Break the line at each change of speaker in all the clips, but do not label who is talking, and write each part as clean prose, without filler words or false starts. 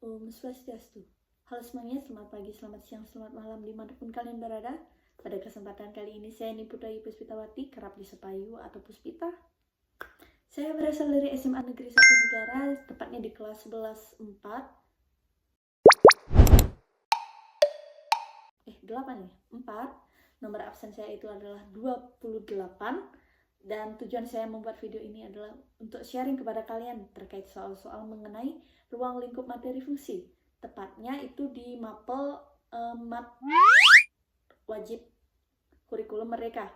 Om Swastiastu. Halo semuanya, selamat pagi, selamat siang, selamat malam dimanapun kalian berada. Pada kesempatan kali ini saya Niputra Puspitawati, kerap disapa Yu atau Puspita. Saya berasal dari SMA Negeri 1 Negara, tepatnya di kelas 11-4. 4. Nomor absen saya itu adalah 28. Dan tujuan saya membuat video ini adalah untuk sharing kepada kalian terkait soal-soal mengenai ruang lingkup materi fungsi. Tepatnya itu di mapel mat wajib kurikulum mereka.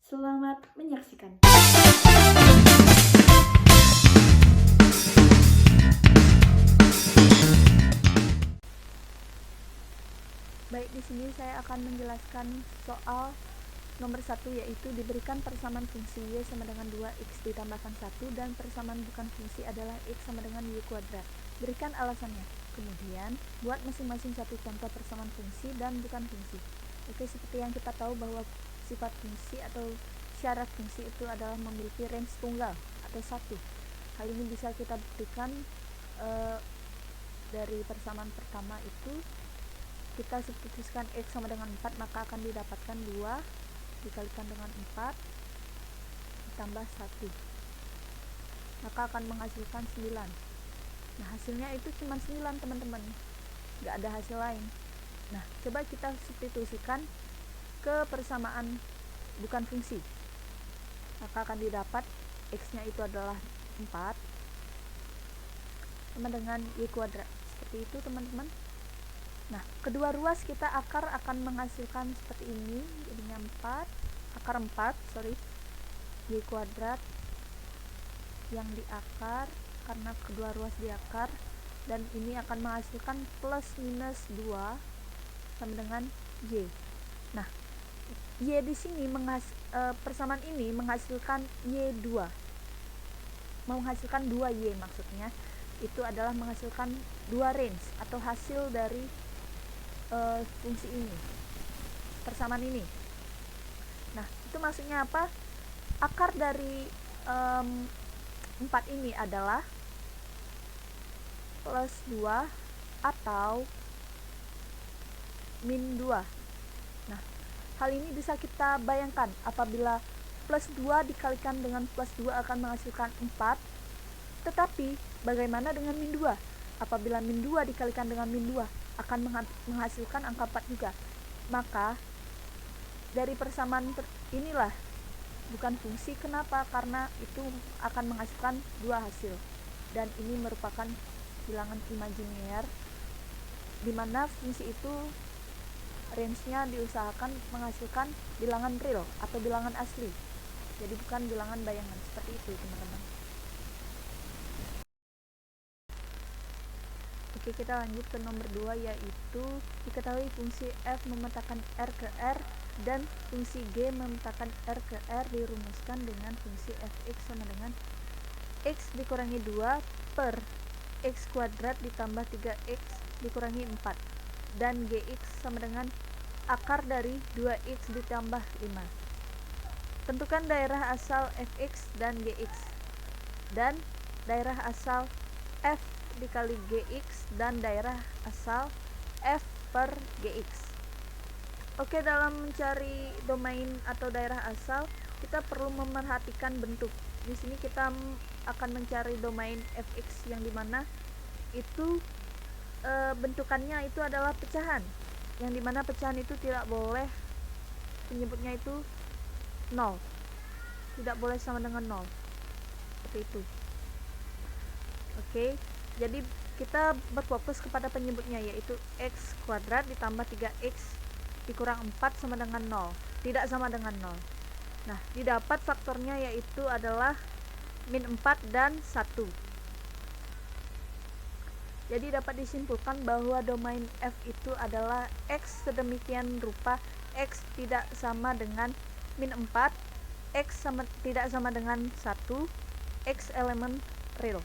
Selamat menyaksikan. Baik, di sini saya akan menjelaskan soal nomor 1, yaitu diberikan persamaan fungsi Y sama dengan 2X ditambahkan 1 dan persamaan bukan fungsi adalah X sama dengan Y kuadrat. Berikan alasannya. Kemudian, buat masing-masing satu contoh persamaan fungsi dan bukan fungsi. Oke, seperti yang kita tahu bahwa sifat fungsi atau syarat fungsi itu adalah memiliki range tunggal atau 1. Hal ini bisa kita buktikan dari persamaan pertama itu kita substitusikan X sama dengan 4, maka akan didapatkan 2 dikalikan dengan 4 ditambah 1, maka akan menghasilkan 9. Nah, hasilnya itu cuma 9, teman-teman, nggak ada hasil lain. Nah, coba kita substitusikan ke persamaan bukan fungsi, maka akan didapat X nya itu adalah 4 sama dengan Y kuadrat, seperti itu, teman-teman. Nah, kedua ruas kita akar akan menghasilkan seperti ini, jadinya 4, akar 4, Y kuadrat yang di akar, karena kedua ruas di akar, dan ini akan menghasilkan plus minus 2 sama dengan Y. Nah, Y di sini persamaan ini menghasilkan Y2, menghasilkan 2Y maksudnya, itu adalah menghasilkan 2 range atau hasil dari fungsi ini, persamaan ini. Nah, itu maksudnya apa? Akar dari 4 ini adalah plus 2 atau min 2. Nah, hal ini bisa kita bayangkan apabila plus 2 dikalikan dengan plus 2 akan menghasilkan 4. Tetapi bagaimana dengan min 2? Apabila min 2 dikalikan dengan min 2 akan menghasilkan angka 4 juga. Maka dari persamaan inilah bukan fungsi. Kenapa? Karena itu akan menghasilkan 2 hasil. Dan ini merupakan bilangan imajiner, di mana fungsi itu range-nya diusahakan menghasilkan bilangan real atau bilangan asli. Jadi bukan bilangan bayangan, seperti itu, teman-teman. Oke, kita lanjut ke nomor 2, yaitu diketahui fungsi f memetakan r ke r dan fungsi g memetakan r ke r dirumuskan dengan fungsi fx sama dengan x dikurangi 2 per x kuadrat ditambah 3x dikurangi 4 dan gx sama dengan akar dari 2x ditambah 5. Tentukan daerah asal fx dan gx dan daerah asal f dikali gx dan daerah asal f per gx. Oke, dalam mencari domain atau daerah asal kita perlu memerhatikan bentuk. Di sini kita akan mencari domain fx yang dimana itu bentukannya itu adalah pecahan, yang dimana pecahan itu tidak boleh, penyebutnya itu 0, tidak boleh sama dengan 0, seperti itu. Oke, jadi kita berfokus kepada penyebutnya, yaitu x kuadrat ditambah 3x dikurang 4 sama dengan 0, tidak sama dengan 0. Nah, didapat faktornya yaitu adalah min 4 dan 1. Jadi dapat disimpulkan bahwa domain f itu adalah x sedemikian rupa x tidak sama dengan min 4, x tidak sama dengan 1, x elemen real.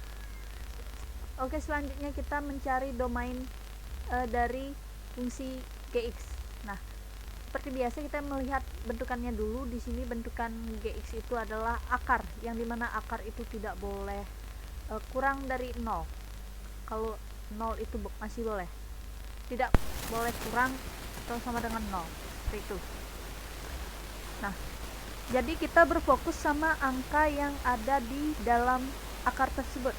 Oke, selanjutnya kita mencari domain dari fungsi gx. Nah, seperti biasa kita melihat bentukannya dulu. Di sini bentukan gx itu adalah akar, yang dimana akar itu tidak boleh kurang dari 0. Kalau 0 itu masih boleh, tidak boleh kurang atau sama dengan 0, seperti itu. Nah, jadi kita berfokus sama angka yang ada di dalam akar tersebut.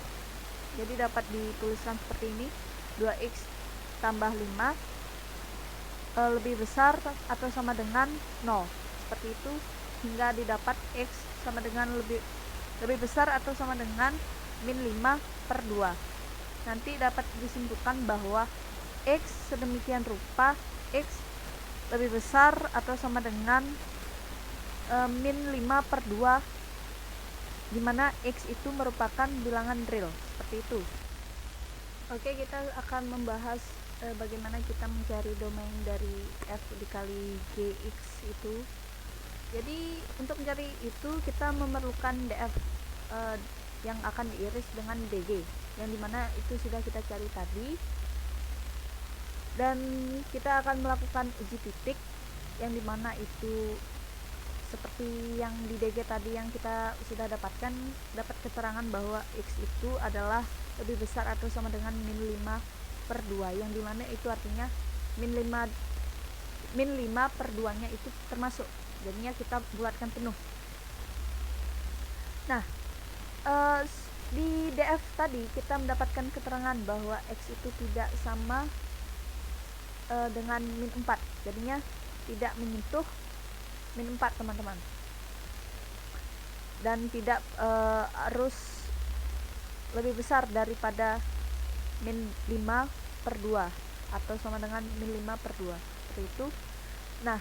Jadi dapat dituliskan seperti ini, 2x tambah 5 lebih besar atau sama dengan 0, seperti itu, hingga didapat x sama dengan lebih besar atau sama dengan min 5/2. Nanti dapat disimpulkan bahwa x sedemikian rupa x lebih besar atau sama dengan min 5/2, dimana x itu merupakan bilangan real, seperti itu. Oke, kita akan membahas bagaimana kita mencari domain dari f dikali gx itu. Jadi untuk mencari itu kita memerlukan df yang akan diiris dengan dg, yang dimana itu sudah kita cari tadi, dan kita akan melakukan uji titik yang dimana itu seperti yang di DG tadi yang kita sudah dapatkan, dapat keterangan bahwa x itu adalah lebih besar atau sama dengan min 5/2, yang dimana itu artinya min 5/2 nya itu termasuk, jadinya kita bulatkan penuh. Nah, di DF tadi kita mendapatkan keterangan bahwa x itu tidak sama dengan min 4, jadinya tidak menyentuh min 4, teman-teman, dan tidak harus lebih besar daripada min 5/2 atau sama dengan min 5/2, seperti itu. Nah,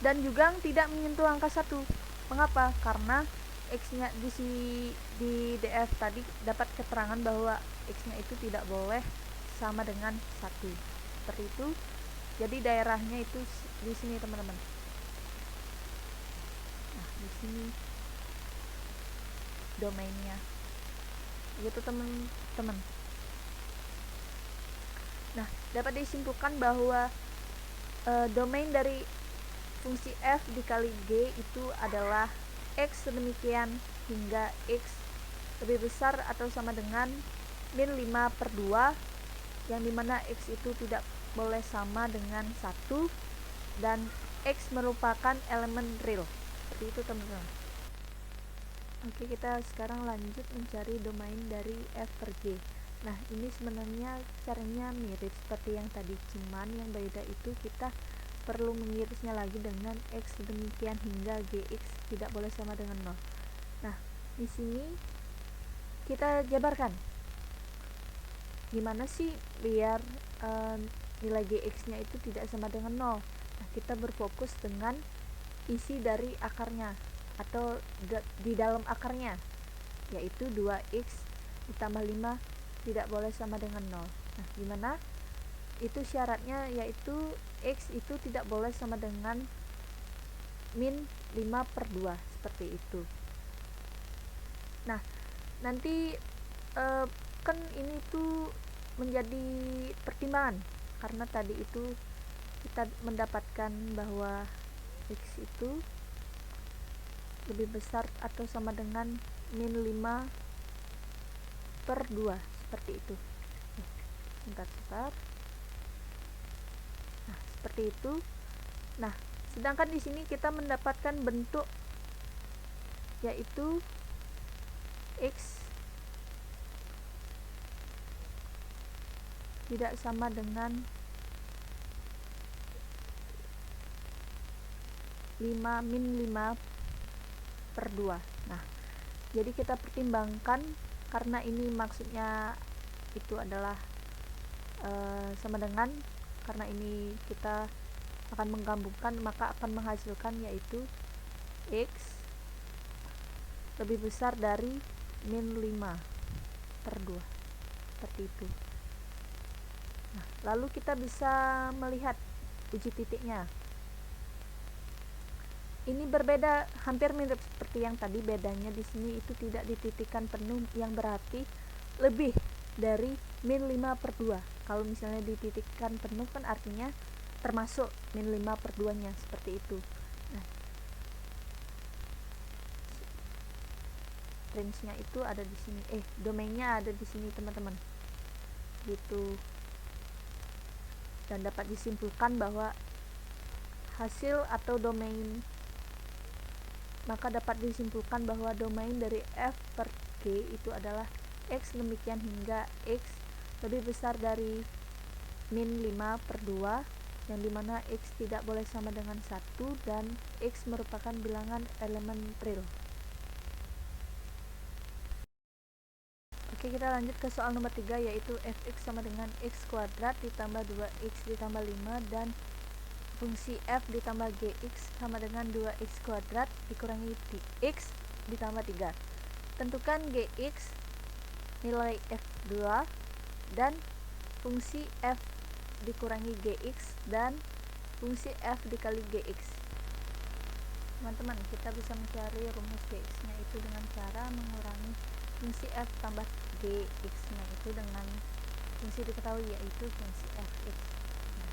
dan juga tidak menyentuh angka 1. Mengapa? Karena x-nya di DF tadi dapat keterangan bahwa x-nya itu tidak boleh sama dengan 1, seperti itu. Jadi daerahnya itu di sini, teman-teman. Nah, di sini domainnya, gitu teman-teman. Nah, dapat disimpulkan bahwa domain dari fungsi f dikali g itu adalah x sedemikian hingga x lebih besar atau sama dengan min 5/2, yang dimana x itu tidak boleh sama dengan 1 dan x merupakan elemen real, seperti itu, teman-teman. Oke, kita sekarang lanjut mencari domain dari f per g. Nah, ini sebenarnya caranya mirip seperti yang tadi, cuman yang beda itu kita perlu mengirisnya lagi dengan x demikian hingga gx tidak boleh sama dengan 0. Nah, di sini kita jabarkan gimana sih biar nilai gx-nya itu tidak sama dengan 0. Nah, kita berfokus dengan isi dari akarnya atau di dalam akarnya, yaitu 2x ditambah 5 tidak boleh sama dengan 0. Nah, gimana? Itu syaratnya yaitu x itu tidak boleh sama dengan min 5/2, seperti itu. Nah, nanti kan ini tuh menjadi pertimbangan karena tadi itu kita mendapatkan bahwa x itu lebih besar atau sama dengan min 5/2, seperti itu. Sebentar. Nah, seperti itu. Nah, sedangkan di sini kita mendapatkan bentuk yaitu x tidak sama dengan 5 min 5/2. Nah, jadi kita pertimbangkan karena ini maksudnya itu adalah sama dengan, karena ini kita akan menggabungkan maka akan menghasilkan yaitu x lebih besar dari min 5/2, seperti itu. Nah, lalu kita bisa melihat uji titiknya. Ini berbeda, hampir mirip seperti yang tadi, bedanya di sini itu tidak dititikkan penuh, yang berarti lebih dari min 5/2. Kalau misalnya dititikkan penuh kan artinya termasuk min 5/2 nya, seperti itu. Nah, range-nya itu ada di sini, domainnya ada di sini, teman-teman. gitu. Dan dapat disimpulkan bahwa hasil atau domain, maka dapat disimpulkan bahwa domain dari f per g itu adalah x demikian hingga x lebih besar dari min 5/2, yang dimana x tidak boleh sama dengan 1 dan x merupakan bilangan elemen real. Oke, kita lanjut ke soal nomor 3, yaitu fx sama dengan x kuadrat ditambah 2x ditambah 5 dan fungsi f ditambah gx sama dengan 2x kuadrat dikurangi x ditambah 3. Tentukan gx, nilai f2, dan fungsi f dikurangi gx dan fungsi f dikali gx. Teman-teman, kita bisa mencari rumus gx nya itu dengan cara mengurangi fungsi f tambah gx nya itu dengan fungsi diketahui, yaitu fungsi fx. Nah,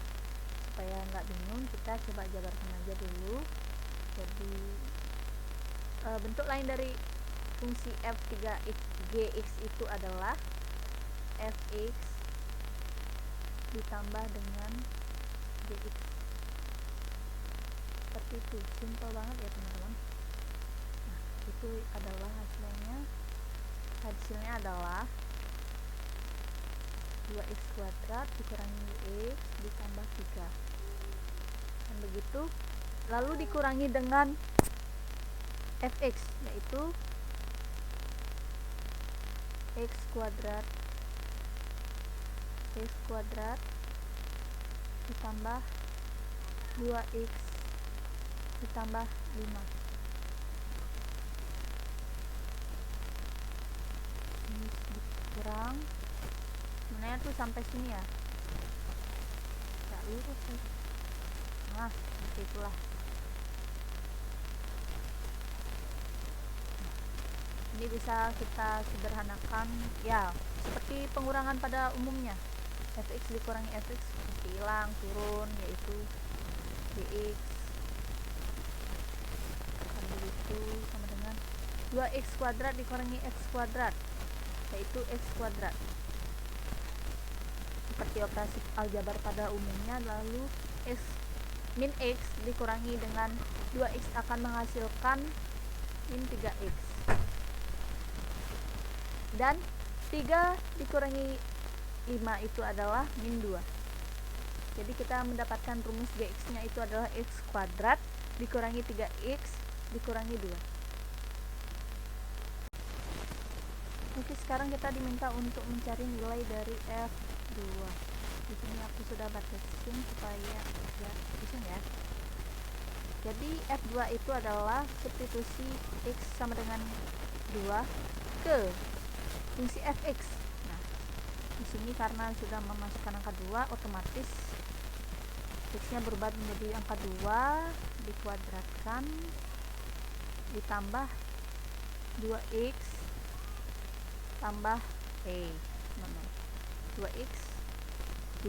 supaya nggak bingung, kita coba jabarkan aja dulu. Jadi bentuk lain dari fungsi f3x gx itu adalah fx ditambah dengan gx. Seperti itu, simpel banget ya teman-teman. Nah, itu adalah hasilnya adalah 2x kuadrat dikurangi x ditambah 3, dan begitu, lalu dikurangi dengan fx, yaitu x kuadrat ditambah 2x ditambah 5. Ini sedikit kurang, sebenarnya tuh sampai sini ya, nggak lurus sih. Nah, seperti itulah. Ini bisa kita sederhanakan ya seperti pengurangan pada umumnya. Fx dikurangi fx pasti hilang, turun, yaitu dx. Dan begitu sama dengan 2x kuadrat dikurangi x kuadrat, yaitu x kuadrat. Seperti operasi aljabar pada umumnya, lalu min x dikurangi dengan 2x akan menghasilkan min 3x. Dan 3 dikurangi 5 itu adalah min 2. Jadi kita mendapatkan rumus gx nya itu adalah x kuadrat dikurangi 3x dikurangi 2. Oke, sekarang kita diminta untuk mencari nilai dari f2. Di sini aku sudah batasin supaya ya bisa ya. Jadi f2 itu adalah substitusi x sama dengan 2 ke fungsi fx. Nah, di sini karena sudah memasukkan angka 2, otomatis x-nya berubah menjadi angka 2 dikuadratkan ditambah 2x tambah 2x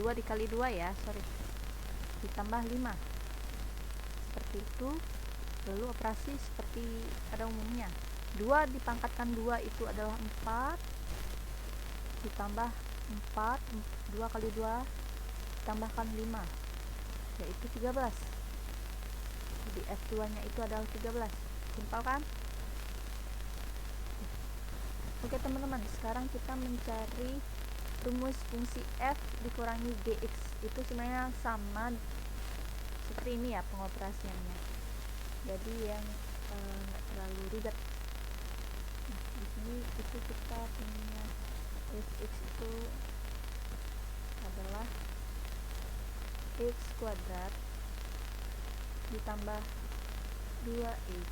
2 dikali 2 ya, ditambah 5. Seperti itu. Lalu operasi seperti pada umumnya. 2 dipangkatkan 2 itu adalah 4 ditambah 4, 2 kali 2 tambahkan 5, yaitu 13. Jadi f2 nya itu adalah 13. Simpel kan? Oke teman-teman, sekarang kita mencari rumus fungsi f dikurangi gx. Itu sebenarnya sama seperti ini ya pengoperasiannya, jadi yang nggak terlalu ribet. Nah, di sini itu kita punya fx itu adalah x kuadrat ditambah 2x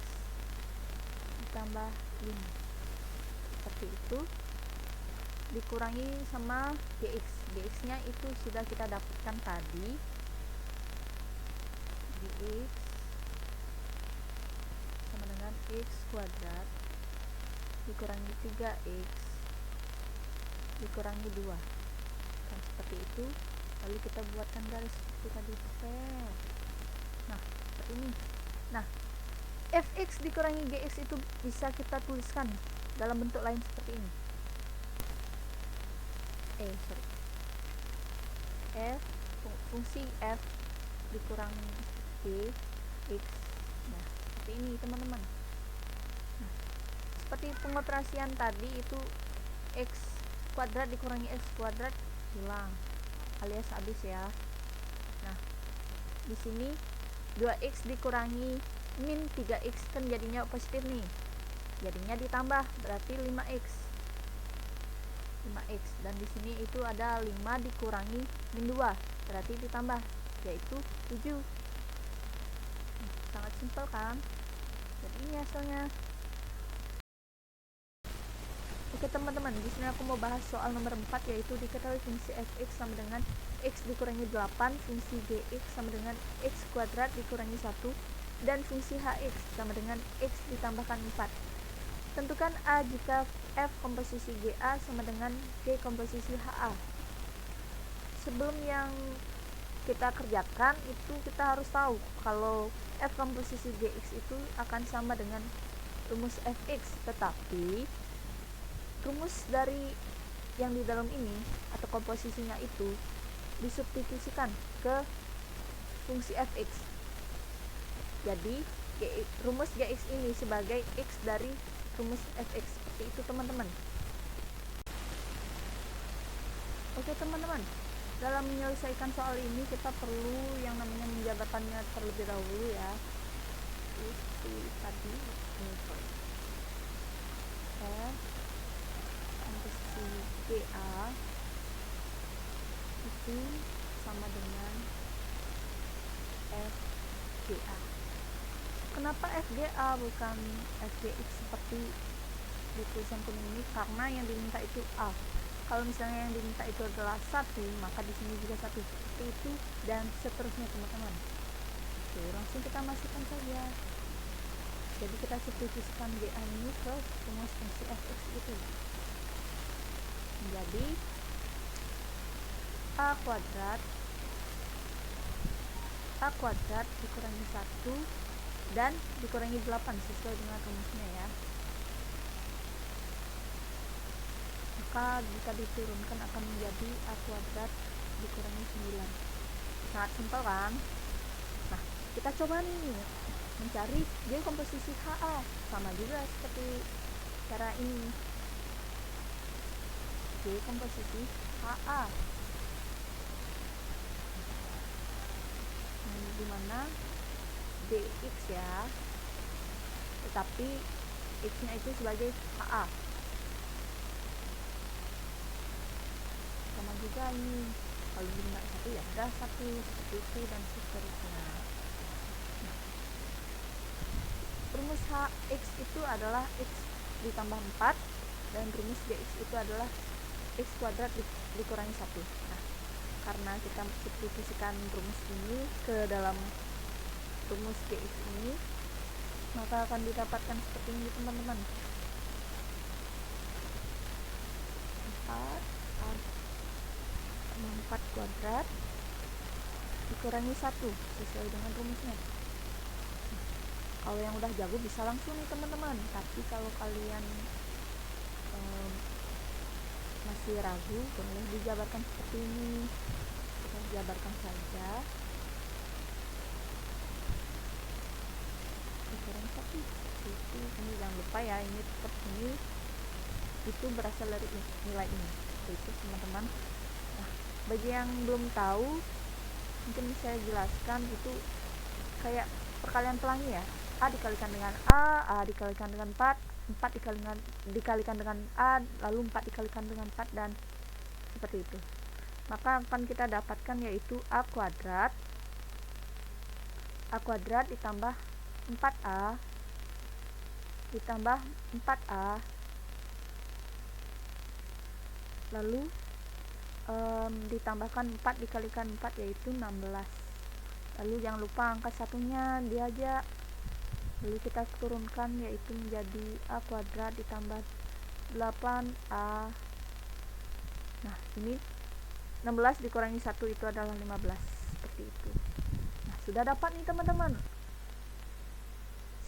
ditambah 5, seperti itu, dikurangi sama gx. Gx nya itu sudah kita dapatkan tadi, gx sama dengan x kuadrat dikurangi 3x dikurangi 2, kan seperti itu. Lalu kita buatkan garis seperti tadi. Nah, seperti ini. Nah, fx dikurangi gx itu bisa kita tuliskan dalam bentuk lain seperti ini. fungsi f dikurangi g x. Nah, seperti ini teman-teman. Nah, seperti pengoperasian tadi itu x kuadrat dikurangi x kuadrat hilang alias habis ya. Nah, di sini 2x dikurangi min 3x kan jadinya positif nih. Jadinya ditambah berarti 5x. Dan di sini itu ada 5 dikurangi min 2 berarti ditambah yaitu 7. Nah, sangat simpel kan? Jadi ini hasilnya. Oke teman-teman, di sini aku mau bahas soal nomor 4 yaitu diketahui fungsi fx sama dengan x dikurangi 8, fungsi gx sama dengan x kuadrat dikurangi 1 dan fungsi hx sama dengan x ditambahkan 4. Tentukan A jika f komposisi GA sama dengan G komposisi HA. Sebelum yang kita kerjakan itu kita harus tahu kalau f komposisi GX itu akan sama dengan rumus fx, tetapi rumus dari yang di dalam ini atau komposisinya itu disubstitusikan ke fungsi fx. Jadi rumus gx ini sebagai x dari rumus fx, seperti itu teman-teman. Oke teman-teman, dalam menyelesaikan soal ini kita perlu yang namanya menjabarkannya terlebih dahulu ya. Itu tadi komposisi GA itu sama dengan FGA. Kenapa FGA bukan FGX seperti di tulisan kuning ini? Karena yang diminta itu A. Kalau misalnya yang diminta itu adalah 1, maka di sini juga 1, seperti itu dan seterusnya teman-teman. Oke, langsung kita masukkan saja. Jadi kita substitusikan GA ini ke rumus fungsi fx itu. Menjadi A kuadrat dikurangi 1 dan dikurangi 8 sesuai dengan rumusnya ya. Maka jika diturunkan akan menjadi A kuadrat dikurangi 9. Sangat simpel kan? Nah, kita coba nih mencari G komposisi HA. Sama juga seperti cara ini. G komposisi HA. Dimana dx ya, tetapi x nya itu sebagai HA. Sama juga ini, kalau diminta 1 ya udah 1, seperti itu dan seterusnya. Nah, rumus hx itu adalah x ditambah 4 dan rumus gx itu adalah x kuadrat dikurangi 1. Nah, karena kita substitusikan rumus ini ke dalam rumus gx ini, maka akan didapatkan seperti ini teman-teman. 4 kuadrat dikurangi 1 sesuai dengan rumusnya. Kalau yang udah jago bisa langsung nih teman-teman, tapi kalau kalian masih ragu, boleh dijabarkan seperti ini. Kita jabarkan saja. Dikurangi 1 itu, ini jangan lupa ya, ini tetap ini itu berasal dari nilai ini. Itu teman-teman. Nah, bagi yang belum tahu, mungkin saya jelaskan itu kayak perkalian pelangi ya. A dikalikan dengan A dikalikan dengan 4 dikalikan dengan A, lalu 4 dikalikan dengan 4 dan seperti itu. Maka akan kita dapatkan yaitu A kuadrat ditambah 4A ditambah 4A lalu ditambahkan 4 dikalikan 4 yaitu 16. Lalu jangan lupa angka satunya diajak, lalu kita turunkan yaitu menjadi A kuadrat ditambah 8A. Nah, ini 16 dikurangi 1 itu adalah 15, seperti itu. Nah, sudah dapat nih teman-teman,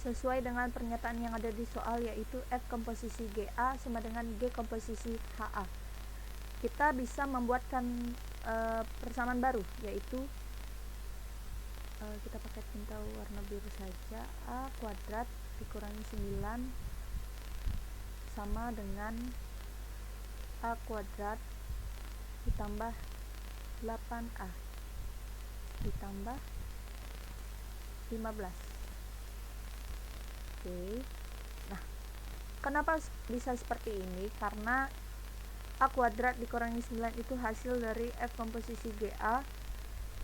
sesuai dengan pernyataan yang ada di soal, yaitu F komposisi GA sama dengan G komposisi HA. Kita bisa membuatkan persamaan baru, yaitu kita pakai tinta warna biru saja. A kuadrat dikurangi 9 sama dengan A kuadrat ditambah 8A ditambah 15. Oke. Nah, kenapa bisa seperti ini? Karena A kuadrat dikurangi 9 itu hasil dari F komposisi GA,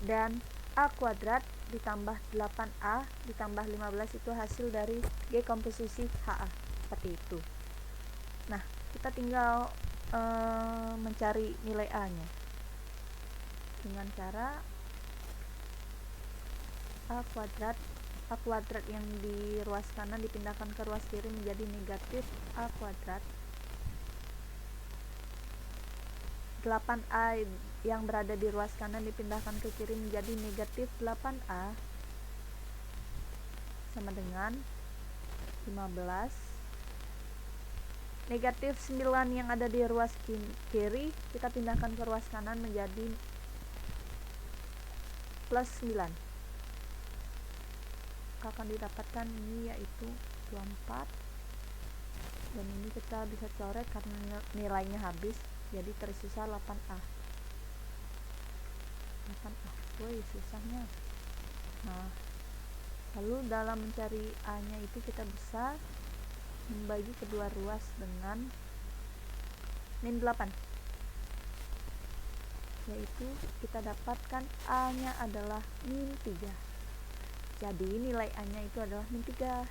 dan A kuadrat ditambah 8A ditambah 15 itu hasil dari G komposisi HA, seperti itu. Nah, kita tinggal mencari nilai A nya dengan cara A kuadrat yang di ruas kanan dipindahkan ke ruas kiri menjadi negatif A kuadrat. 8A yang berada di ruas kanan dipindahkan ke kiri menjadi negatif 8A sama dengan 15. Negatif 9 yang ada di ruas kiri kita pindahkan ke ruas kanan menjadi plus 9. Akan didapatkan ini yaitu 24, dan ini kita bisa coret karena nilainya habis, jadi tersisa 8A. Woi, susahnya. Nah, lalu dalam mencari A nya itu kita bisa membagi kedua ruas dengan min 8, yaitu kita dapatkan A nya adalah min 3. Jadi nilai A nya itu adalah min 3.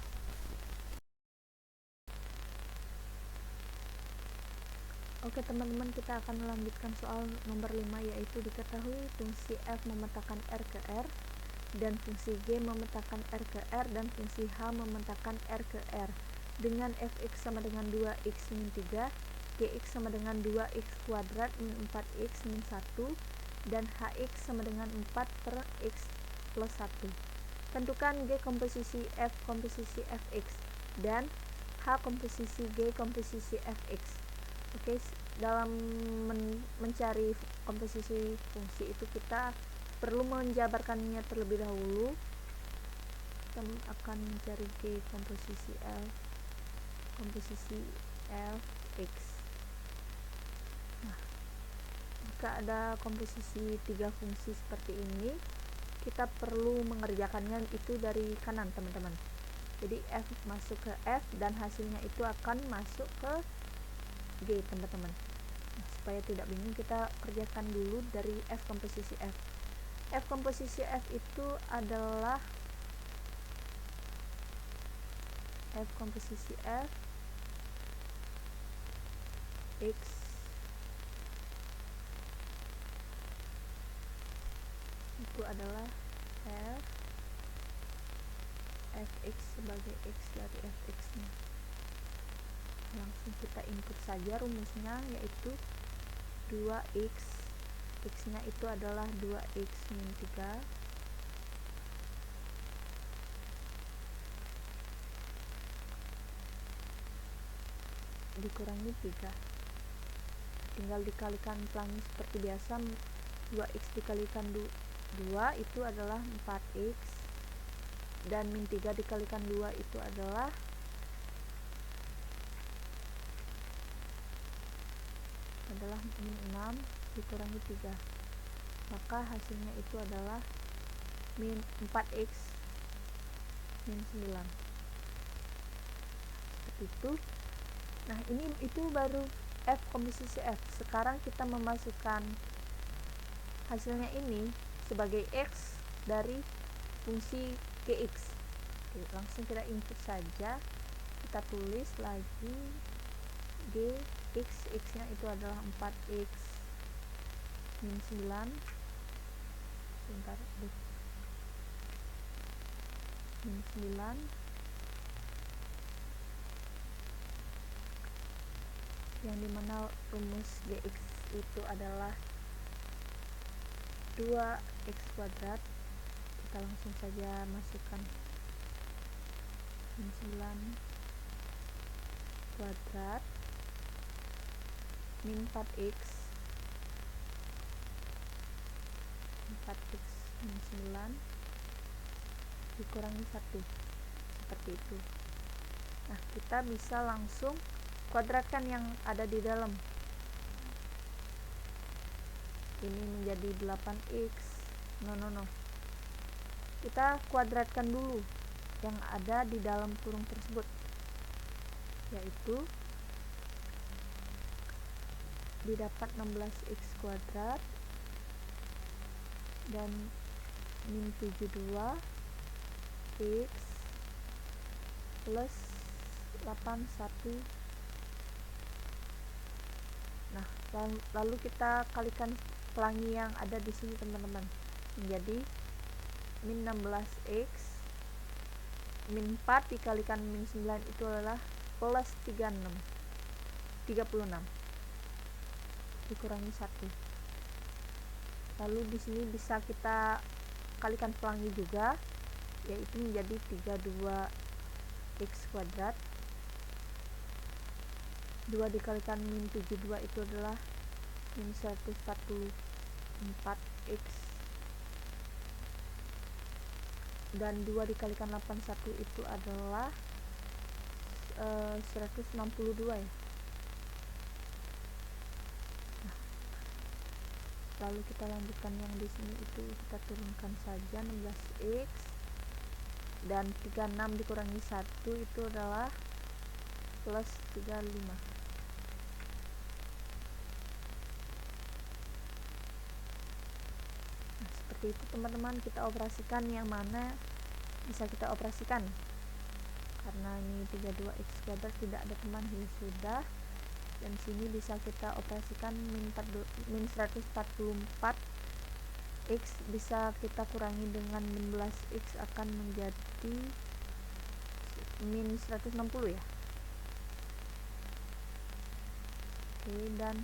Oke teman-teman, kita akan melanjutkan soal nomor 5, yaitu diketahui fungsi F memetakan R ke R, dan fungsi G memetakan R ke R, dan fungsi H memetakan R ke R dengan fx sama dengan 2x min 3, gx sama dengan 2x kuadrat min 4x min 1, dan hx sama dengan 4 per x plus 1. Tentukan G komposisi F komposisi fx dan H komposisi G komposisi fx. Oke, dalam mencari komposisi fungsi itu kita perlu menjabarkannya terlebih dahulu. Kita akan mencari G komposisi fx. Nah, jika ada komposisi 3 fungsi seperti ini, kita perlu mengerjakannya itu dari kanan teman-teman. Jadi F masuk ke F dan hasilnya itu akan masuk ke G teman-teman. Nah, supaya tidak bingung, kita kerjakan dulu dari F komposisi F. F komposisi F itu adalah F komposisi F X itu adalah F fx sebagai x dari fx nya. Langsung kita input saja rumusnya, yaitu 2x, x nya itu adalah 2x min 3 dikurangi 3. Tinggal dikalikan pelangi seperti biasa. 2x dikalikan 2 itu adalah 4x, dan min 3 dikalikan 2 itu adalah min 6 dikurangi 3. Maka hasilnya itu adalah min 4x min 9. Seperti itu. Nah, itu baru F komposisi F. Sekarang kita memasukkan hasilnya ini sebagai X dari fungsi Gx. Oke, langsung kita input saja. Kita tulis lagi Gx, X nya itu adalah 4x min 9. Bentar, min 9 yang dimana rumus Gx itu adalah 2x kuadrat. Kita langsung saja masukkan min 9 kuadrat min 4x min 9 dikurangi 1, seperti itu. Nah, kita bisa langsung kuadratkan yang ada di dalam. Ini menjadi 8x. No. Kita kuadratkan dulu yang ada di dalam kurung tersebut, yaitu didapat 16x kuadrat dan min 72 x plus 81. Nah, lalu kita kalikan pelangi yang ada di sini teman-teman, menjadi min 16x min 4 dikalikan min 9 itu adalah plus 36 dikurangi 1. Lalu di sini bisa kita kalikan pelangi juga, yaitu menjadi 32x kuadrat. 2 dikalikan min 72 itu adalah min 144x, dan 2 dikalikan 81 itu adalah 162 ya. Lalu kita lanjutkan yang di sini, itu kita turunkan saja 16x, dan 36 dikurangi 1 itu adalah plus 35. Nah, seperti itu teman-teman. Kita operasikan yang mana bisa kita operasikan, karena ini 32x kuadrat tidak ada teman, ya sudah. Dan sini bisa kita operasikan min 144x bisa kita kurangi dengan 16x akan menjadi min 160 ya. Oke, dan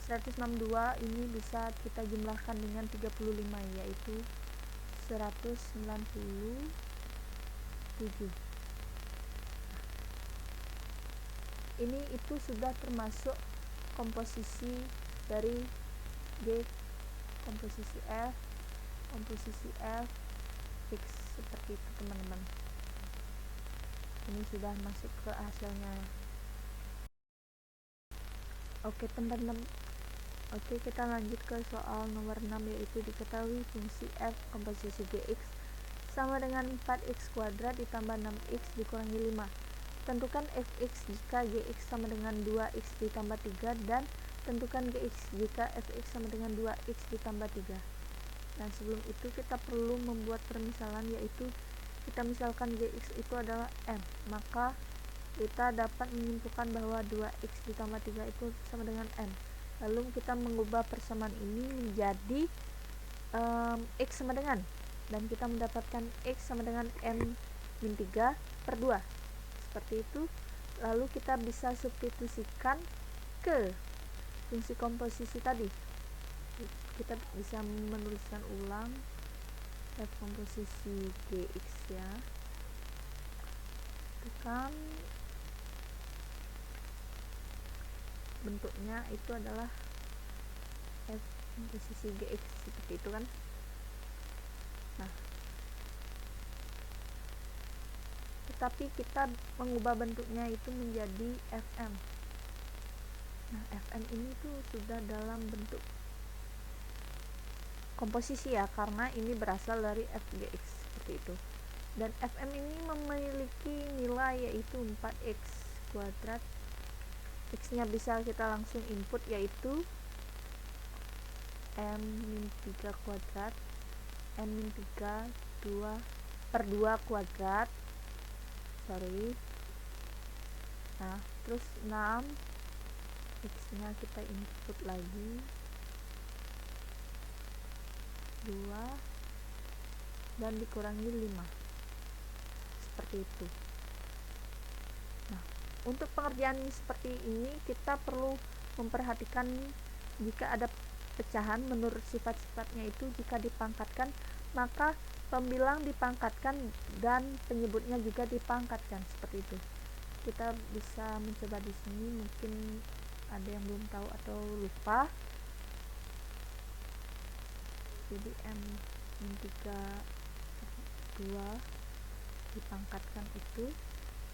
162 ini bisa kita jumlahkan dengan 35, yaitu 197. Ini itu sudah termasuk komposisi dari G, komposisi F, X, seperti itu teman-teman. Ini sudah masuk ke hasilnya. Oke teman-teman, oke kita lanjut ke soal nomor 6, yaitu diketahui fungsi F komposisi Gx sama dengan 4x kuadrat ditambah 6x dikurangi 5. Tentukan fx jika gx sama dengan 2x ditambah 3, dan tentukan gx jika fx sama dengan 2x ditambah 3. Nah, sebelum itu kita perlu membuat permisalan, yaitu kita misalkan gx itu adalah m, maka kita dapat menyimpulkan bahwa 2x ditambah 3 itu sama dengan m. Lalu kita mengubah persamaan ini menjadi x sama dengan, dan kita mendapatkan x sama dengan m min 3 per 2, seperti itu. Lalu kita bisa substitusikan ke fungsi komposisi tadi. Kita bisa menuliskan ulang F komposisi Gx ya, tekan bentuknya itu adalah F komposisi Gx, seperti itu kan. Nah, tetapi kita mengubah bentuknya itu menjadi Fm. Nah, Fm ini tuh sudah dalam bentuk komposisi ya, karena ini berasal dari Fgx, seperti itu. Dan Fm ini memiliki nilai yaitu 4x kuadrat. X nya bisa kita langsung input, yaitu m min 3 kuadrat, m min 3 2 per 2 kuadrat, nah terus 6, x nya kita input lagi 2 dan dikurangi 5, seperti itu. Nah, untuk pengerjaan seperti ini kita perlu memperhatikan jika ada pecahan menurut sifat-sifatnya itu, jika dipangkatkan maka pembilang dipangkatkan dan penyebutnya juga dipangkatkan, seperti itu. Kita bisa mencoba di sini, mungkin ada yang belum tahu atau lupa. Jadi m min 3 2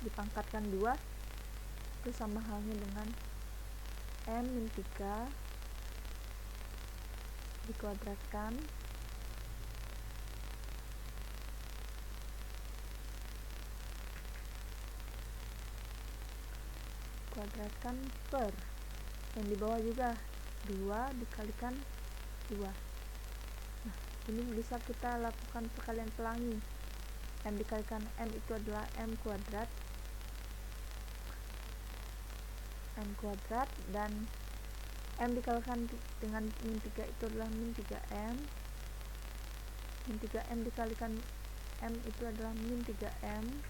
dipangkatkan 2 itu sama halnya dengan M min 3 dikuadratkan per yang di bawah juga 2 dikalikan 2. Nah, ini bisa kita lakukan perkalian pelangi. M dikalikan M itu adalah M kuadrat dan M dikalikan dengan min 3 itu adalah min 3M. Min 3M dikalikan M itu adalah min 3M.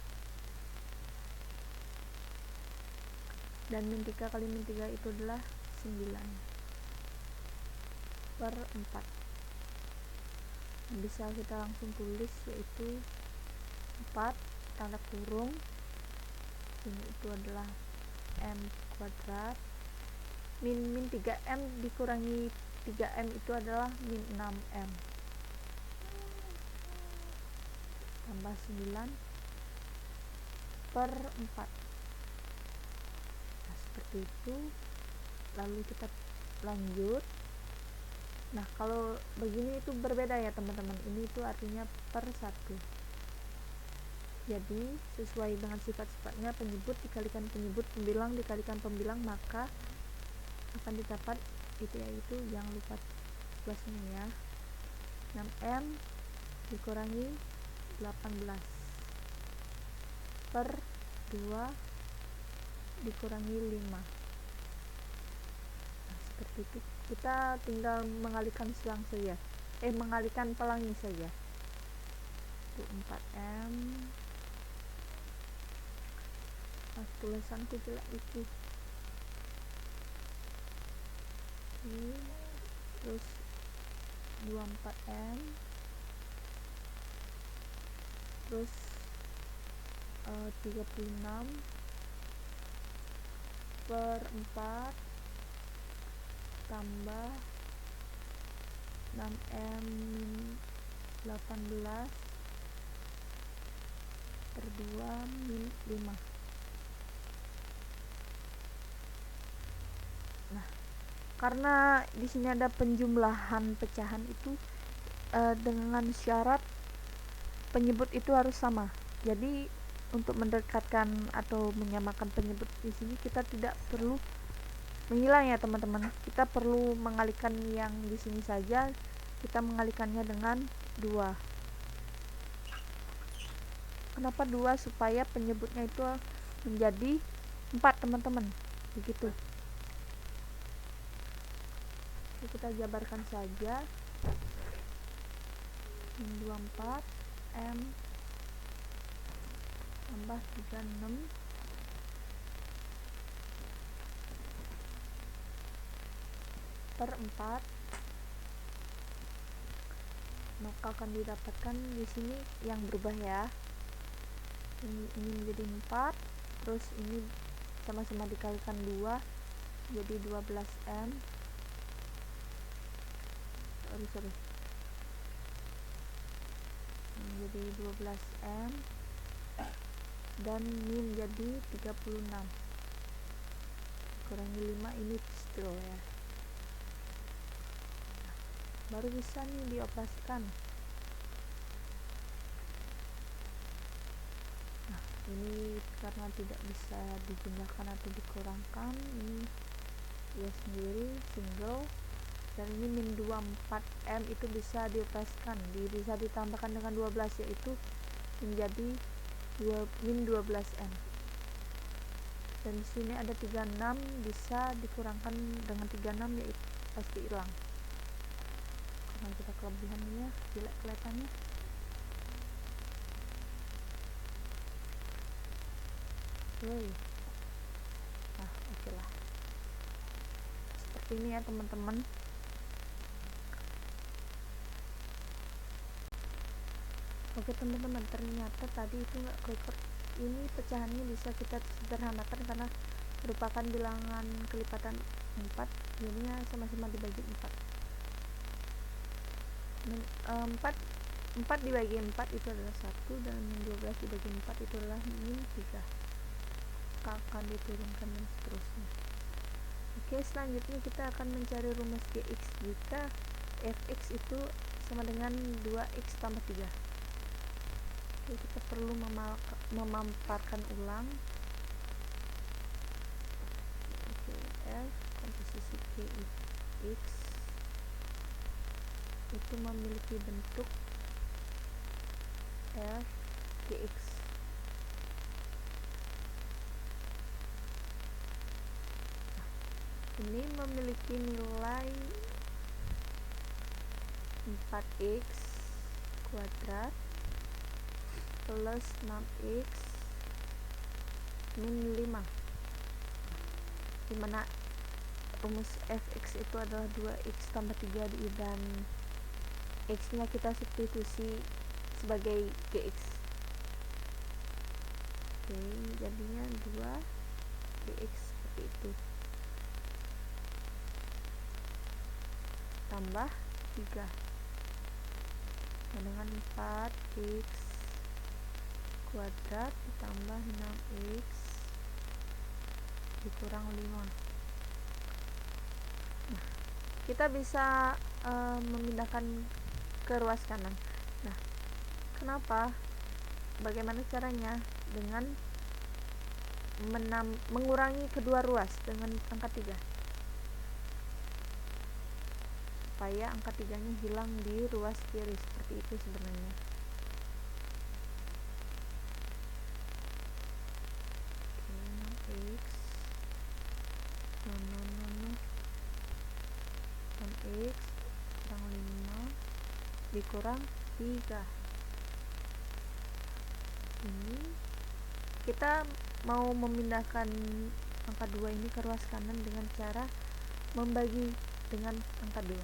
Dan min 3 kali min 3 itu adalah 9 per 4. Bisa kita langsung tulis, yaitu 4 tanda kurung ini itu adalah M kuadrat min 3M dikurangi 3M itu adalah min 6M tambah 9 per 4. Nah, seperti itu. Lalu kita lanjut. Nah, kalau begini itu berbeda ya teman-teman, ini itu artinya per 1. Jadi sesuai dengan sifat-sifatnya, penyebut dikalikan penyebut, pembilang dikalikan pembilang, maka akan didapat itu, yaitu jangan lupa plusnya ya, 6M dikurangi 18 per 2 dikurangi 5. Nah, seperti itu. Kita tinggal mengalihkan selang saja, mengalihkan pelangi saja. Itu 4M. Nah, tulisanku jelek itu. Terus 24M, terus 36 per 4 tambah 6M 18 per 2 min 5. Nah, karena di sini ada penjumlahan pecahan itu dengan syarat penyebut itu harus sama. Jadi untuk mendekatkan atau menyamakan penyebut di sini kita tidak perlu mengulang ya teman-teman. Kita perlu mengalihkan yang di sini saja. Kita mengalihkannya dengan 2. Kenapa 2? Supaya penyebutnya itu menjadi 4 teman-teman. Begitu. Jadi kita jabarkan saja. 24 M tambah 36 per 4, maka akan didapatkan di sini yang berubah ya. Ini menjadi 4, terus ini sama-sama dikalikan 2 jadi 12M. Sorry. Menjadi 12M dan min jadi 36 kurangi 5, ini distro ya. Baru bisa nih dioperasikan. Nah, ini karena tidak bisa dijumlahkan atau dikurangkan, ini ya sendiri single, dan ini min 24M itu bisa dioperasikan, bisa ditambahkan dengan 12, yaitu menjadi min 12M. Dan di sini ada 36, bisa dikurangkan dengan 36, yaitu pasti hilang. Karena kita kelebihannya jelek kelihatannya. Nah, oke lah. Seperti ini ya teman-teman. Oke teman-teman, ternyata tadi itu nggak record. Ini pecahannya bisa kita sederhanakan karena merupakan bilangan kelipatan 4, jadinya sama-sama dibagi 4. 4 4 dibagi 4 itu adalah 1, dan min 12 dibagi 4 itu adalah min 3. Akan diturunkan dan seterusnya. Oke, selanjutnya kita akan mencari rumus Gx jika fx itu sama dengan 2x tambah 3. Oke, kita perlu memamparkan ulang. Oke, f komposisi Gx itu memiliki bentuk f Gx. Ini memiliki nilai 4x kuadrat plus 6x min 5, dimana rumus fx itu adalah 2x tambah 3 dan x nya kita substitusi sebagai gx. Oke, jadinya 2 gx seperti itu, tambah 3 dengan 4x kuadrat ditambah 6x dikurang 5. Nah, kita bisa memindahkan ke ruas kanan. Nah, kenapa? Bagaimana caranya? Dengan mengurangi kedua ruas dengan angka 3, supaya angka 3 nya hilang di ruas kiri. Seperti itu sebenarnya. Oke, 6x x kurang 5 dikurang 3. Ini kita mau memindahkan angka 2 ini ke ruas kanan dengan cara membagi dengan angka 2.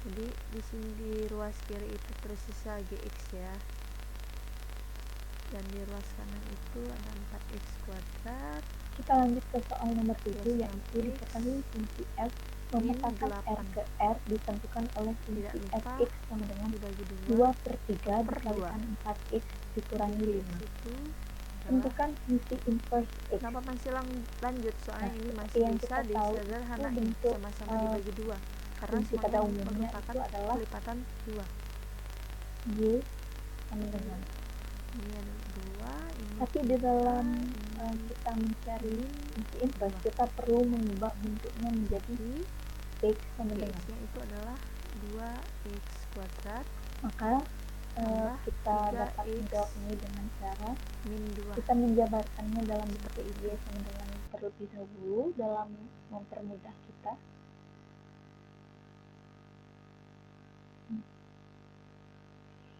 Jadi di sini di ruas kiri itu tersisa gx ya, dan di ruas kanan itu ada 4x kuadrat.
Kita lanjut ke soal nomor 7, yaitu diketahui fungsi f memetakan r ke r ditentukan oleh fungsi fx sama dengan 2/3 dikalikan 4x dikurangi 5. Tentukan fungsi inverse x.
Kenapa masih lanjut? Soalnya ini masih
yang
bisa
kita tahu
disederhanain sama-sama dibagi 2, karena
fungsi pada
semuanya
umumnya itu
merupakan
adalah
kelipatan 2.
y sama dengan
Ini ada 2, ini
tapi di dalam kita mencari fungsi inverse, kita perlu mengubah bentuknya menjadi x sama dengan
x-nya itu adalah 2x kuadrat,
maka kita dapat menjawab ini dengan cara
min 2.
kita menjabarkannya dalam bentuk y sama dengan terlebih dahulu dalam mempermudah kita.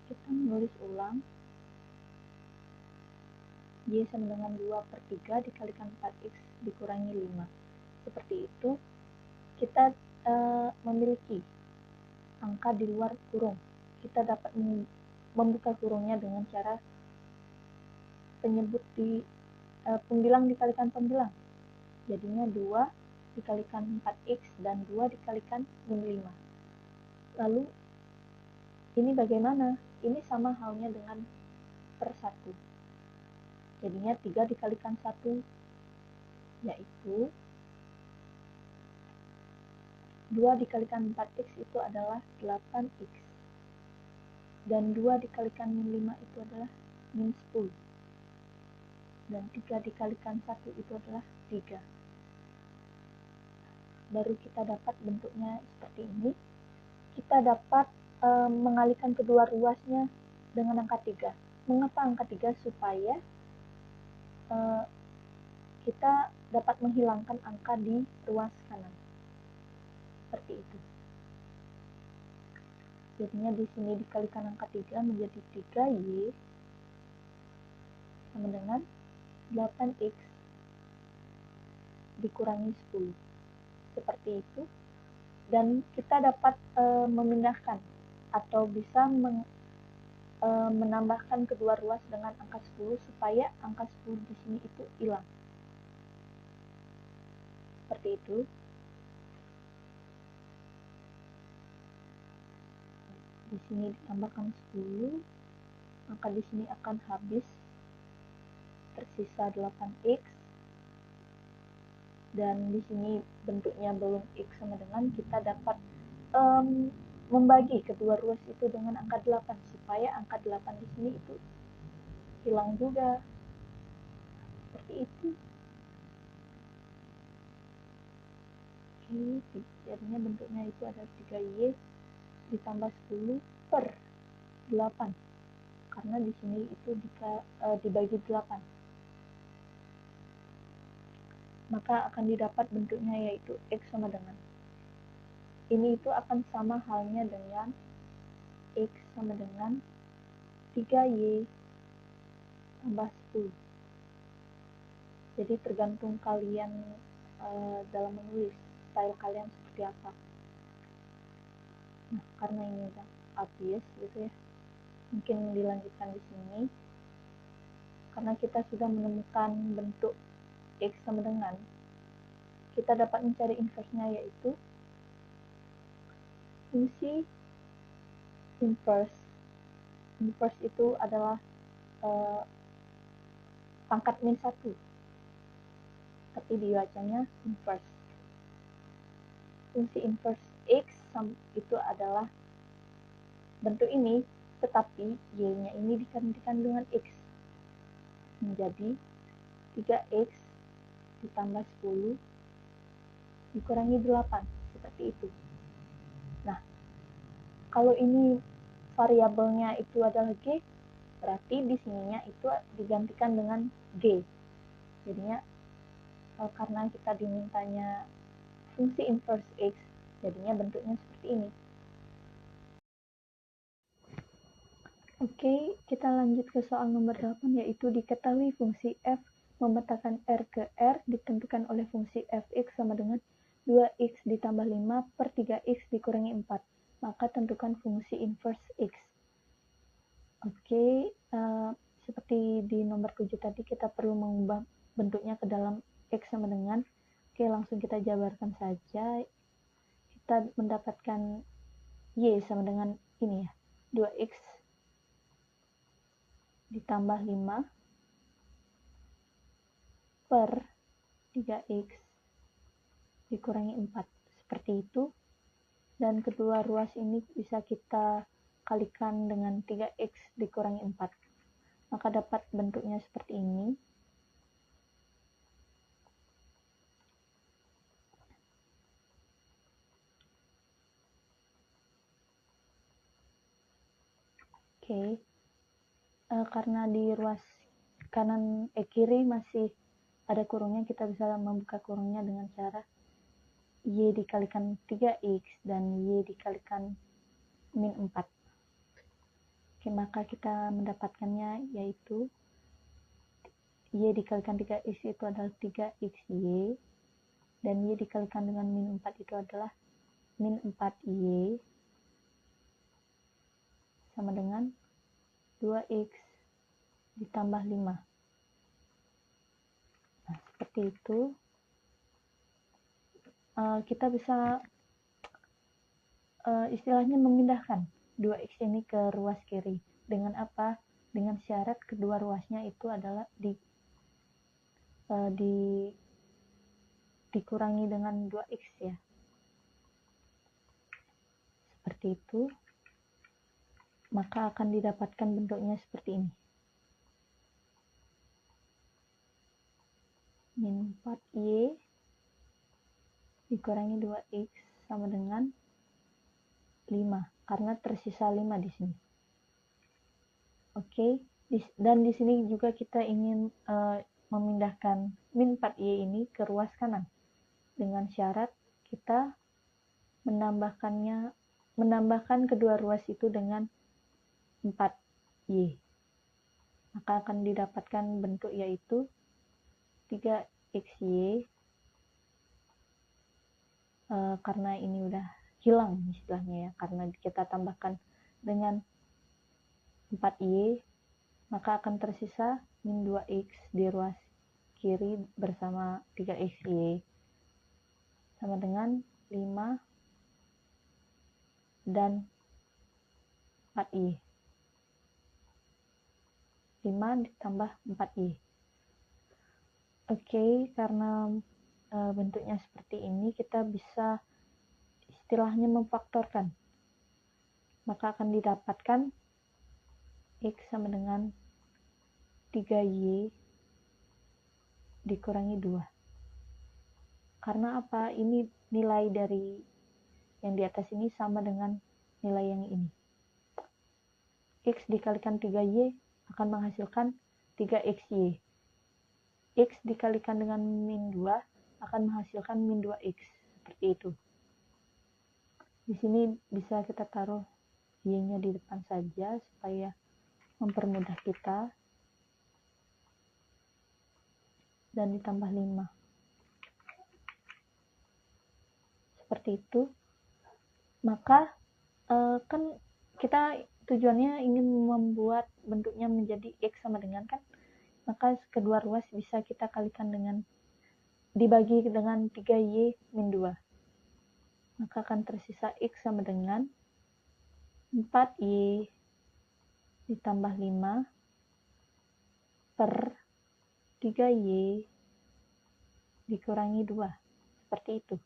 Kita menulis ulang y sama dengan 2/3 dikalikan 4x dikurangi 5. Seperti itu, kita memiliki angka di luar kurung. Kita dapat membuka kurungnya dengan cara penyebut di pembilang dikalikan pembilang. Jadinya 2 dikalikan 4x dan 2 dikalikan min 5. Lalu, ini bagaimana? Ini sama halnya dengan per 1. Jadinya 3 dikalikan 1, yaitu 2 dikalikan 4x itu adalah 8x. Dan 2 dikalikan min 5 itu adalah min 10. Dan 3 dikalikan 1 itu adalah 3. Baru kita dapat bentuknya seperti ini. Kita dapat mengalihkan kedua ruasnya dengan angka 3. Mengapa angka 3? Supaya kita dapat menghilangkan angka di ruas kanan. Seperti itu. Jadinya di sini dikalikan angka 3 menjadi 3y sama dengan 8x dikurangi 10. Seperti itu. Dan kita dapat memindahkan atau bisa menambahkan kedua ruas dengan angka 10 supaya angka 10 di sini itu hilang. Seperti itu. di sini ditambahkan 10, maka di sini akan habis tersisa 8x, dan di sini bentuknya belum x sama dengan, kita dapat membagi kedua ruas itu dengan angka 8 supaya angka 8 di sini itu hilang juga. Seperti itu. Oke, jadinya bentuknya itu adalah 3y ditambah 10 per 8, karena di sini itu dibagi 8. Maka akan didapat bentuknya yaitu x sama dengan, ini itu akan sama halnya dengan x sama dengan 3y tambah 10. Jadi tergantung kalian dalam menulis, style kalian seperti apa. Nah, karena ini udah habis gitu ya, mungkin dilanjutkan di sini. Karena kita sudah menemukan bentuk x sama dengan, kita dapat mencari inverse-nya, yaitu fungsi inverse. Inverse itu adalah pangkat min 1, tapi dibacanya inverse. Fungsi inverse x itu adalah bentuk ini, tetapi y-nya ini digantikan dengan x, menjadi 3x ditambah 10 dikurangi 8, seperti itu. Nah, kalau ini variabelnya itu adalah g, berarti di sininya itu digantikan dengan g. Jadinya karena kita dimintanya fungsi inverse x, jadinya bentuknya seperti ini. Oke, kita lanjut ke soal nomor 8, yaitu diketahui fungsi f memetakan R ke R ditentukan oleh fungsi fx sama dengan 2x ditambah 5 per 3x dikurangi 4. Maka tentukan fungsi inverse x. Oke, seperti di nomor 7 tadi, kita perlu mengubah bentuknya ke dalam x sama dengan. Oke, langsung kita jabarkan saja. Kita mendapatkan y sama dengan ini ya, 2x ditambah 5 per 3x dikurangi 4, seperti itu. Dan kedua ruas ini bisa kita kalikan dengan 3x dikurangi 4, maka dapat bentuknya seperti ini. Oke, karena di ruas kanan kiri masih ada kurungnya, kita bisa membuka kurungnya dengan cara y dikalikan 3x dan y dikalikan min 4. Oke, maka kita mendapatkannya yaitu y dikalikan 3x itu adalah 3xy, dan y dikalikan dengan min 4 itu adalah min 4y sama dengan 2x ditambah 5. Nah, seperti itu. Kita bisa istilahnya memindahkan 2x ini ke ruas kiri. Dengan apa? Dengan syarat kedua ruasnya itu adalah dikurangi dengan 2x ya. Seperti itu. Maka akan didapatkan bentuknya seperti ini. Min 4y dikurangi 2x sama dengan 5, karena tersisa 5 di sini. Oke, dan di sini juga kita ingin memindahkan min 4y ini ke ruas kanan dengan syarat kita menambahkan kedua ruas itu dengan 4y. Maka akan didapatkan bentuk yaitu 3xy, karena ini udah hilang istilahnya ya, karena kita tambahkan dengan 4y, maka akan tersisa min 2x di ruas kiri bersama 3xy sama dengan 5 dan 4y. 5 ditambah 4y. Oke, karena bentuknya seperti ini, kita bisa istilahnya memfaktorkan. Maka akan didapatkan X sama dengan 3Y dikurangi 2. Karena apa? Ini nilai dari yang di atas ini sama dengan nilai yang ini. X dikalikan 3Y akan menghasilkan 3XY. X dikalikan dengan min 2 akan menghasilkan min 2X. Seperti itu. Di sini bisa kita taruh Y-nya di depan saja supaya mempermudah kita. Dan ditambah 5. Seperti itu. Maka kan kita tujuannya ingin membuat bentuknya menjadi X sama dengan kan, maka kedua ruas bisa kita kalikan dengan dibagi dengan 3Y min 2, maka akan tersisa X sama dengan 4Y ditambah 5 per 3Y dikurangi 2, seperti itu.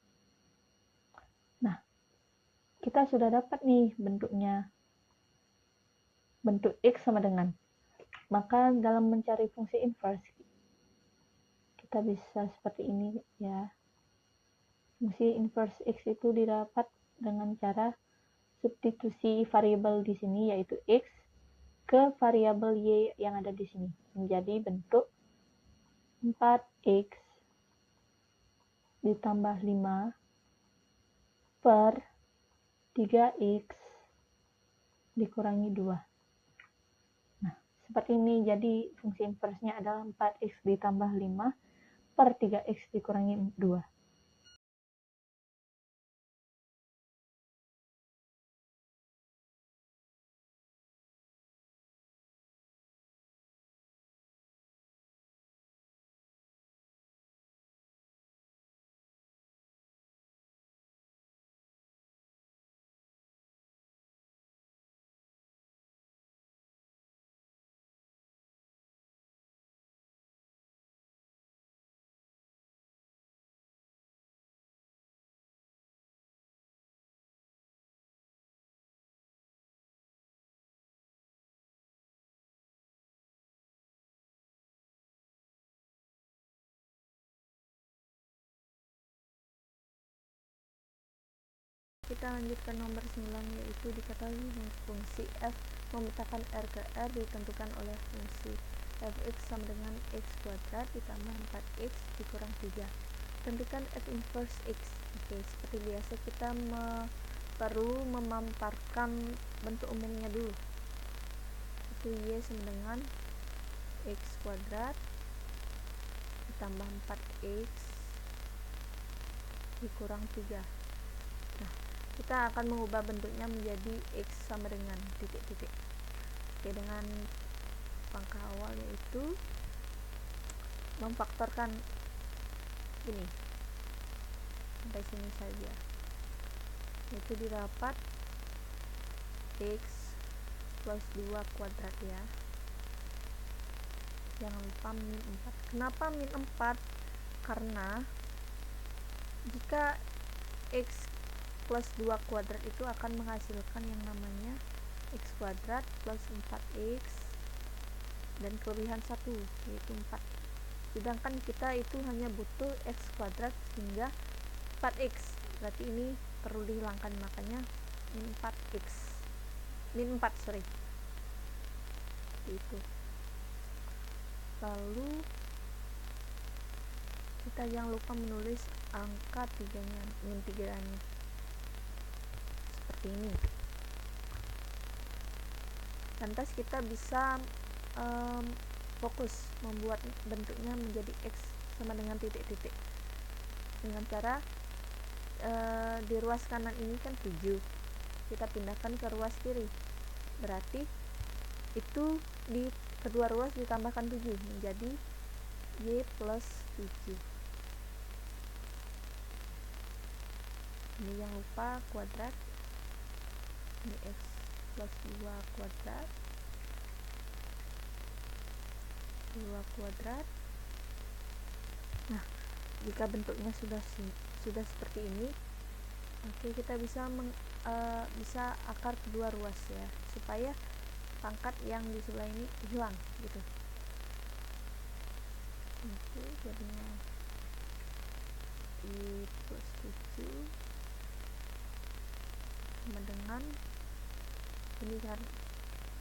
Nah, kita sudah dapat nih bentuknya, bentuk X sama dengan. Maka dalam mencari fungsi inverse, kita bisa seperti ini ya. Fungsi inverse X itu didapat dengan cara substitusi variabel di sini, yaitu X, ke variabel Y yang ada di sini. Menjadi bentuk 4X ditambah 5 per 3X dikurangi 2. Seperti ini, jadi fungsi inversenya adalah 4x ditambah 5 per 3x dikurangi 2.
Kita lanjutkan nomor 9, yaitu diketahui fungsi f memetakan R ke R ditentukan oleh fungsi fx sama dengan x kuadrat ditambah 4x dikurang 3. Tentukan f inverse x. Oke, seperti biasa kita perlu memaparkan bentuk umumnya dulu. Itu y sama dengan x kuadrat ditambah 4x dikurang 3. Nah, kita akan mengubah bentuknya menjadi x sama dengan titik-titik. Oke, dengan langkah awal yaitu memfaktorkan ini sampai sini saja, itu didapat x plus 2 kuadrat ya. Jangan lupa min 4. Kenapa min 4? Karena jika x plus 2 kuadrat itu akan menghasilkan yang namanya x kuadrat plus 4x dan kelebihan 1 yaitu 4. Sedangkan kita itu hanya butuh x kuadrat hingga 4x, berarti ini perlu dihilangkan, makanya min 4x, min 4 sorry itu. Lalu kita jangan lupa menulis angka 3 nya, min 3 nya seperti ini. Lantas kita bisa fokus membuat bentuknya menjadi x sama dengan titik-titik dengan cara di ruas kanan ini kan 7, kita pindahkan ke ruas kiri, berarti itu di kedua ruas ditambahkan 7 menjadi y plus 7. Ini jangan lupa kuadrat, ini x plus 2 kuadrat 2 kuadrat. Nah, jika bentuknya sudah seperti ini, oke, kita bisa bisa akar kedua ruas ya, supaya pangkat yang di sebelah ini hilang gitu. Oke, jadinya I plus 7 sama dengan ini kan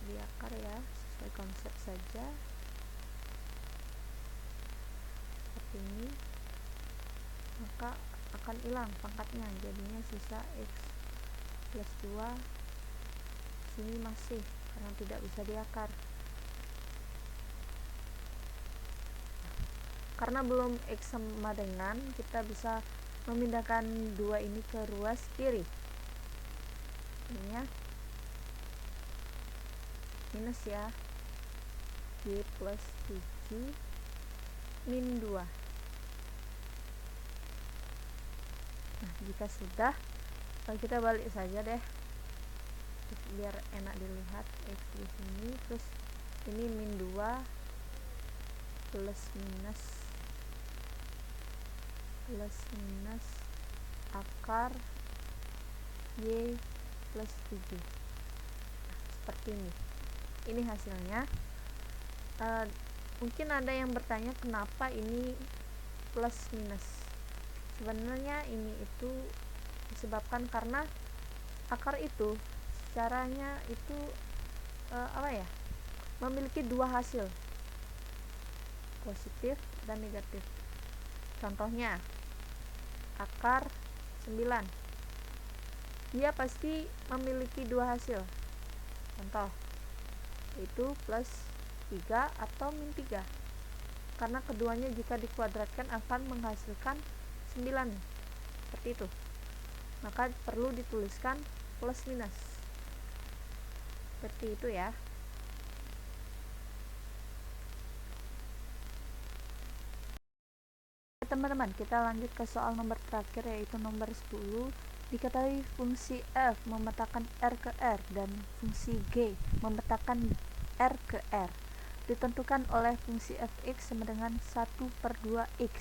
di akar ya, sesuai konsep saja seperti ini, maka akan hilang pangkatnya, jadinya sisa X plus 2 sini masih, karena tidak bisa diakar. Karena belum X sama dengan, kita bisa memindahkan 2 ini ke ruas kiri. Ini ya, minus ya, Y plus 7 min 2. Nah, jika sudah, kita balik saja deh biar enak dilihat. X di sini, terus ini min 2 plus minus akar Y plus 7. Nah, seperti ini hasilnya. Mungkin ada yang bertanya kenapa ini plus minus. Sebenarnya ini itu disebabkan karena akar itu caranya itu memiliki dua hasil, positif dan negatif. Contohnya akar 9, dia pasti memiliki dua hasil, contoh itu plus 3 atau min 3, karena keduanya jika dikuadratkan akan menghasilkan 9 seperti itu, maka perlu dituliskan plus minus seperti itu ya. Teman-teman, kita lanjut ke soal nomor terakhir, yaitu nomor 10. Diketahui fungsi f memetakan r ke r dan fungsi g memetakan r ke r ditentukan oleh fungsi fx sama dengan 1/2x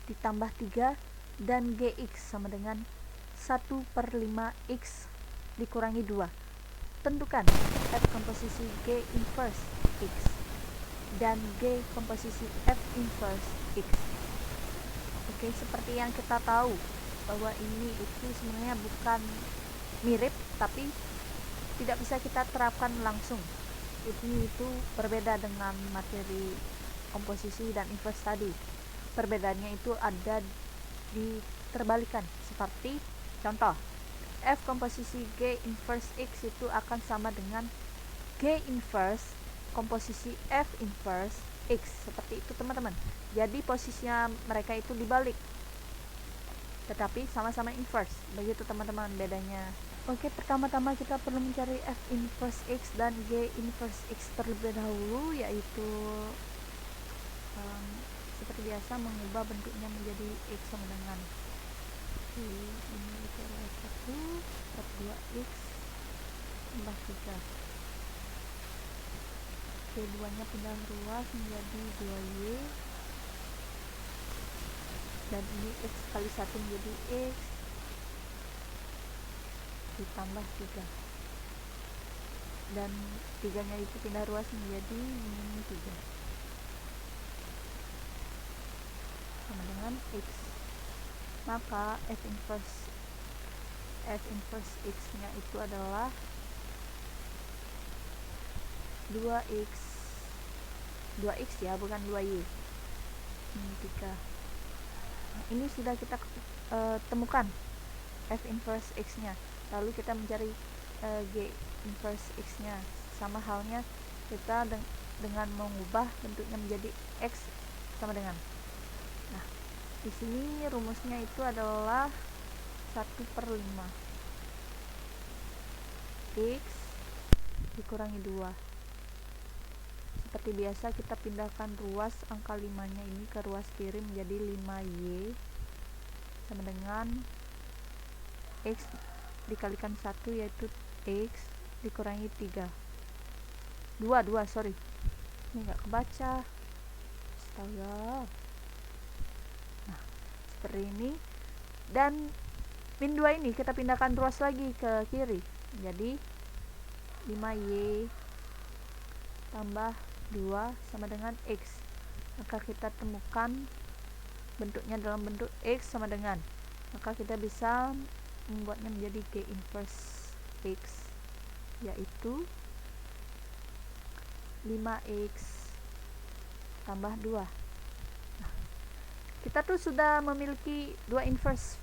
ditambah 3 dan gx sama dengan 1/5x dikurangi 2. Tentukan f komposisi g inverse x dan g komposisi f inverse x. Oke, seperti yang kita tahu bahwa ini itu sebenarnya bukan mirip, tapi tidak bisa kita terapkan langsung. Ini itu berbeda dengan materi komposisi dan inverse tadi. Perbedaannya itu ada di terbalikan, seperti contoh f komposisi g inverse x itu akan sama dengan g inverse komposisi f inverse x, seperti itu teman-teman. Jadi posisinya mereka itu dibalik, tetapi sama-sama inverse. Begitu teman-teman bedanya. Oke, pertama-tama kita perlu mencari f inverse x dan g inverse x terlebih dahulu, yaitu seperti biasa mengubah bentuknya menjadi x sama dengan ini itu adalah 1/2x tambah 3. Keduanya pindah ruas menjadi 2y, dan ini x kali 1 menjadi x ditambah 3, dan 3 nya itu pindah ruas menjadi min 3 sama dengan x. Maka f inverse x nya itu adalah 2x ya, bukan 2y, min 3. Nah, ini sudah kita temukan f inverse x nya, lalu kita mencari g inverse x nya. Sama halnya kita dengan mengubah bentuknya menjadi x sama dengan, nah di sini rumusnya itu adalah 1/5 x dikurangi 2. Seperti biasa kita pindahkan ruas angka 5 nya ini ke ruas kiri menjadi 5y sama dengan x dikalikan 1 yaitu x dikurangi 3. 2 sorry, ini nggak kebaca, astaga. Nah, seperti ini. Dan min 2 ini kita pindahkan ruas lagi ke kiri, jadi 5y tambah 2 sama dengan x. Maka kita temukan bentuknya dalam bentuk x sama dengan, maka kita bisa membuatnya menjadi g inverse x, yaitu 5x tambah 2. Nah, kita tuh sudah memiliki dua inverse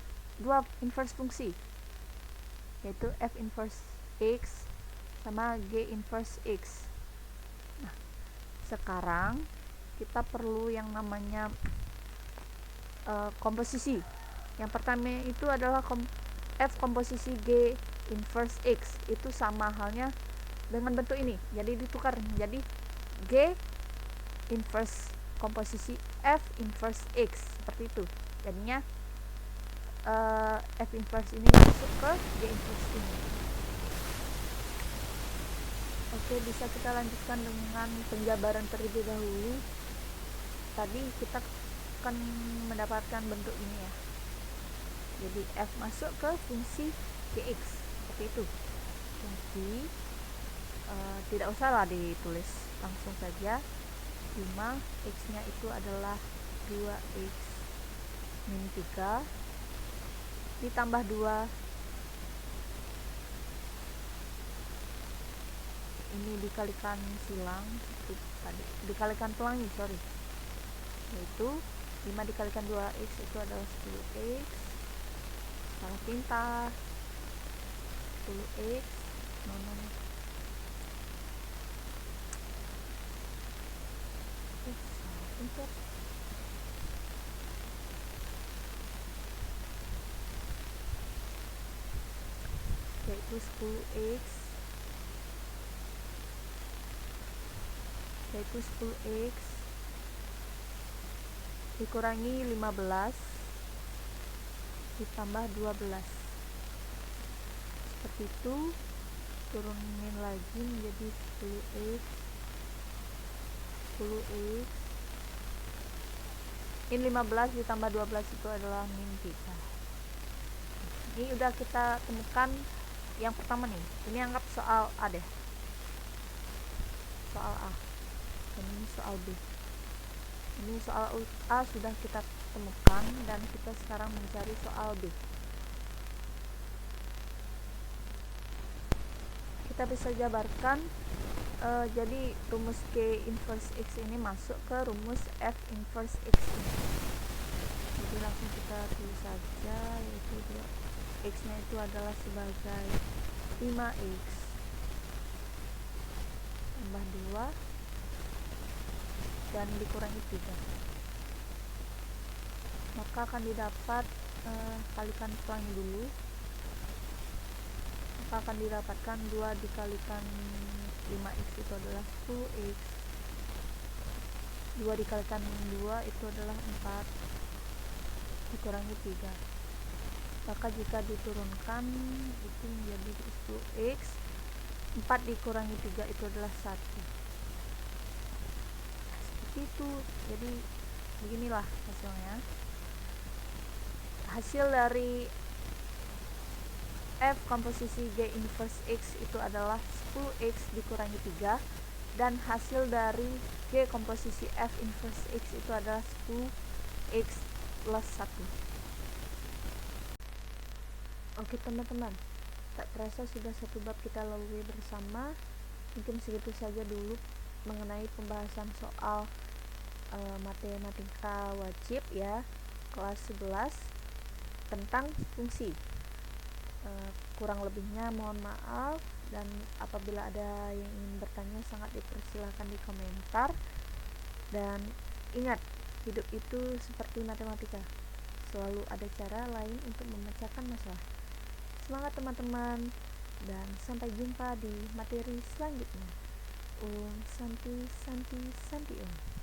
fungsi, yaitu f inverse x sama g inverse x. Nah, sekarang kita perlu yang namanya komposisi. Yang pertama itu adalah f komposisi g inverse x, itu sama halnya dengan bentuk ini, jadi ditukar menjadi g inverse komposisi f inverse x, seperti itu. Jadinya f inverse ini masuk ke g inverse ini. Oke, bisa kita lanjutkan dengan penjabaran terlebih dahulu. Tadi kita akan mendapatkan bentuk ini ya, jadi f masuk ke fungsi gx, seperti itu. Jadi tidak usahlah ditulis, langsung saja 5x nya itu adalah 2x min 3 ditambah 2, ini dikalikan silang tadi, dikalikan pelangi, sorry, yaitu 5 dikalikan 2x itu adalah 10x, salah pintar, 10x, no. Salah pintar. Yaitu 10x dikurangi 15 ditambah 12, seperti itu. Turunin lagi menjadi 10x min 15 ditambah 12 itu adalah min 3. Ini udah kita temukan yang pertama nih. Ini anggap soal A deh, soal A, dan ini soal B. Ini soal A sudah kita temukan, dan kita sekarang mencari soal B. Kita bisa jabarkan, jadi rumus G inverse X ini masuk ke rumus F inverse X ini. Jadi langsung kita tulis saja, yaitu X nya itu adalah sebagai 5x tambah 2 dan dikurangi 3, maka akan didapat, kalikan pelangi dulu, maka akan didapatkan 2 dikalikan 5x itu adalah 10x, 2 dikalikan 2 itu adalah 4 dikurangi 3, maka jika diturunkan itu menjadi 10x, 4 dikurangi 3 itu adalah 1. Itu jadi beginilah hasilnya. Hasil dari f komposisi G inverse X itu adalah 10x dikurangi 3, dan hasil dari G komposisi F inverse X itu adalah 10x plus 1. Oke teman-teman, tak terasa sudah satu bab kita lalui bersama. Mungkin segitu saja dulu mengenai pembahasan soal matematika wajib ya, kelas 11 tentang fungsi. Kurang lebihnya mohon maaf, dan apabila ada yang ingin bertanya sangat dipersilahkan di komentar. Dan ingat, hidup itu seperti matematika, selalu ada cara lain untuk memecahkan masalah. Semangat teman-teman, dan sampai jumpa di materi selanjutnya. Om Santi Santi Santi Om.